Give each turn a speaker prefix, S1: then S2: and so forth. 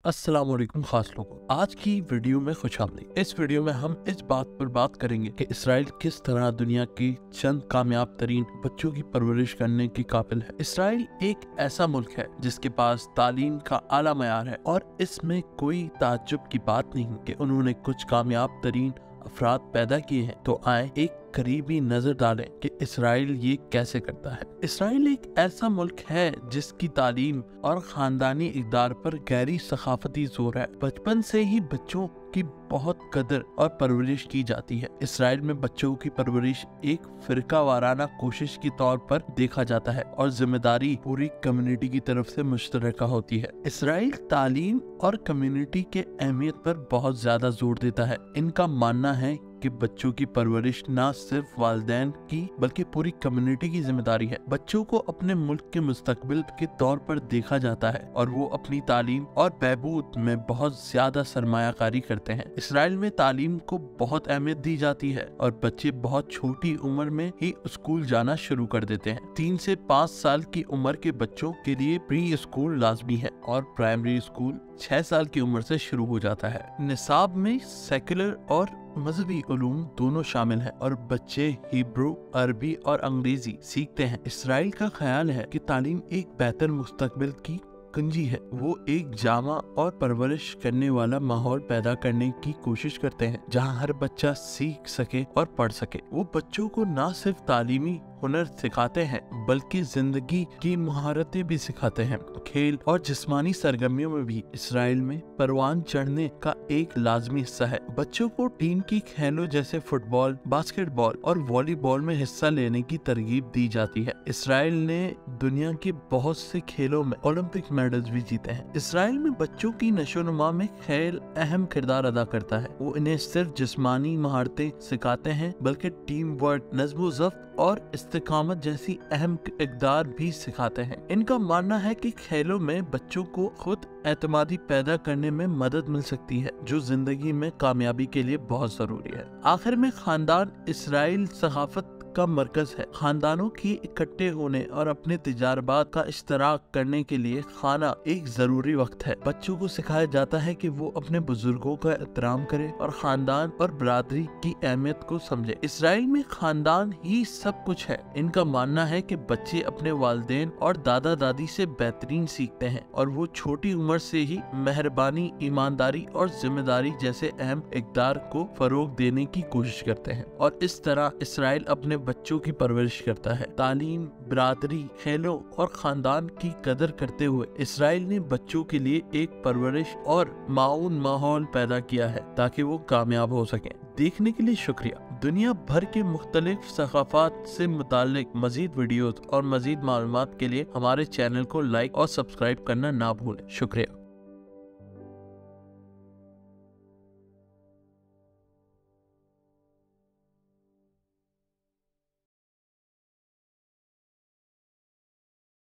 S1: अस्सलाम वालेकुम खास लोगों, आज की वीडियो में खुशामदीद। इस वीडियो में हम इस बात पर बात करेंगे कि इसराइल किस तरह दुनिया की चंद कामयाब तरीन बच्चों की परवरिश करने की काबिल है। इसराइल एक ऐसा मुल्क है जिसके पास तालीम का आला मयार है और इसमें कोई ताज्जुब की बात नहीं कि उन्होंने कुछ कामयाब तरीन अफराद पैदा किए हैं। तो आए एक करीबी नजर डालें कि इसराइल ये कैसे करता है। इसराइल एक ऐसा मुल्क है जिसकी तालीम और खानदानी इक़दार पर गहरी सकाफती जोर है। बचपन से ही बच्चों की बहुत कदर और परवरिश की जाती है। इसराइल में बच्चों की परवरिश एक फिरका वाराना कोशिश के तौर पर देखा जाता है और जिम्मेदारी पूरी कम्युनिटी की तरफ से मुश्तरका होती है। इसराइल तालीम और कम्युनिटी के अहमियत पर बहुत ज्यादा जोर देता है। इनका मानना है कि बच्चों की परवरिश न सिर्फ वालिदैन की बल्कि पूरी कम्युनिटी की जिम्मेदारी है। बच्चों को अपने मुल्क के मुस्तकबिल के तौर पर देखा जाता है और वो अपनी तालीम और बहबूद में बहुत ज्यादा सरमायाकारी करते हैं। इसराइल में तालीम को बहुत अहमियत दी जाती है और बच्चे बहुत छोटी उम्र में ही स्कूल जाना शुरू कर देते हैं। 3 से 5 साल की उम्र के बच्चों के लिए प्री स्कूल लाजमी है और प्राइमरी स्कूल 6 साल की उम्र से शुरू हो जाता है। निसाब में सेकुलर और मजहबी उलूम दोनों शामिल हैं और बच्चे हिब्रू, अरबी और अंग्रेजी सीखते हैं। इसराइल का ख्याल है कि तालीम एक बेहतर मुस्तकबिल की कुंजी है। वो एक जामा और परवरिश करने वाला माहौल पैदा करने की कोशिश करते हैं जहां हर बच्चा सीख सके और पढ़ सके। वो बच्चों को न सिर्फ तालीमी हुनर सिखाते हैं बल्कि जिंदगी की महारतें भी सिखाते हैं। खेल और जिस्मानी सरगर्मियों में भी इसराइल में परवान चढ़ने का एक लाजमी हिस्सा है। बच्चों को टीम की खेलों जैसे फुटबॉल, बास्केटबॉल और वॉलीबॉल में हिस्सा लेने की तरगीब दी जाती है। इसराइल ने दुनिया के बहुत से खेलों में ओलंपिक मेडल्स भी जीते हैं। इसराइल में बच्चों की नशोनुमा में खेल अहम किरदार अदा करता है। वो इन्हें सिर्फ जिस्मानी महारतें सिखाते हैं बल्कि टीम वर्क, नज़्म ज़ब्त और इस्तिकामत जैसी अहम इक़दार भी सिखाते हैं। इनका मानना है कि खेलों में बच्चों को खुद एतमादी पैदा करने में मदद मिल सकती है जो जिंदगी में कामयाबी के लिए बहुत जरूरी है। आखिर में खानदान इसराइल सकाफत का मरकज है। खानदानों की इकट्ठे होने और अपने तजारबात का इश्तराक करने के लिए खाना एक जरूरी वक्त है। बच्चों को सिखाया जाता है कि वो अपने बुजुर्गों का एहतराम करे और खानदान और बरादरी की अहमियत को समझे। इसराइल में खानदान ही सब कुछ है। इनका मानना है कि बच्चे अपने वालिदैन और दादा दादी से बेहतरीन सीखते हैं और वो छोटी उम्र से ही मेहरबानी, ईमानदारी और जिम्मेदारी जैसे अहम इक़दार को फरोग देने की कोशिश करते हैं और इस तरह इसराइल अपने बच्चों की परवरिश करता है। तालीम, बरादरी, खेलों और खानदान की कदर करते हुए इसराइल ने बच्चों के लिए एक परवरिश और माऊन माहौल पैदा किया है ताकि वो कामयाब हो सकें। देखने के लिए शुक्रिया। दुनिया भर के मुख्तलिफ सकाफात से मुताल्लिक मजीद वीडियोस और मजीद मालूमात के लिए हमारे चैनल को लाइक और सब्सक्राइब करना ना भूलें। शुक्रिया।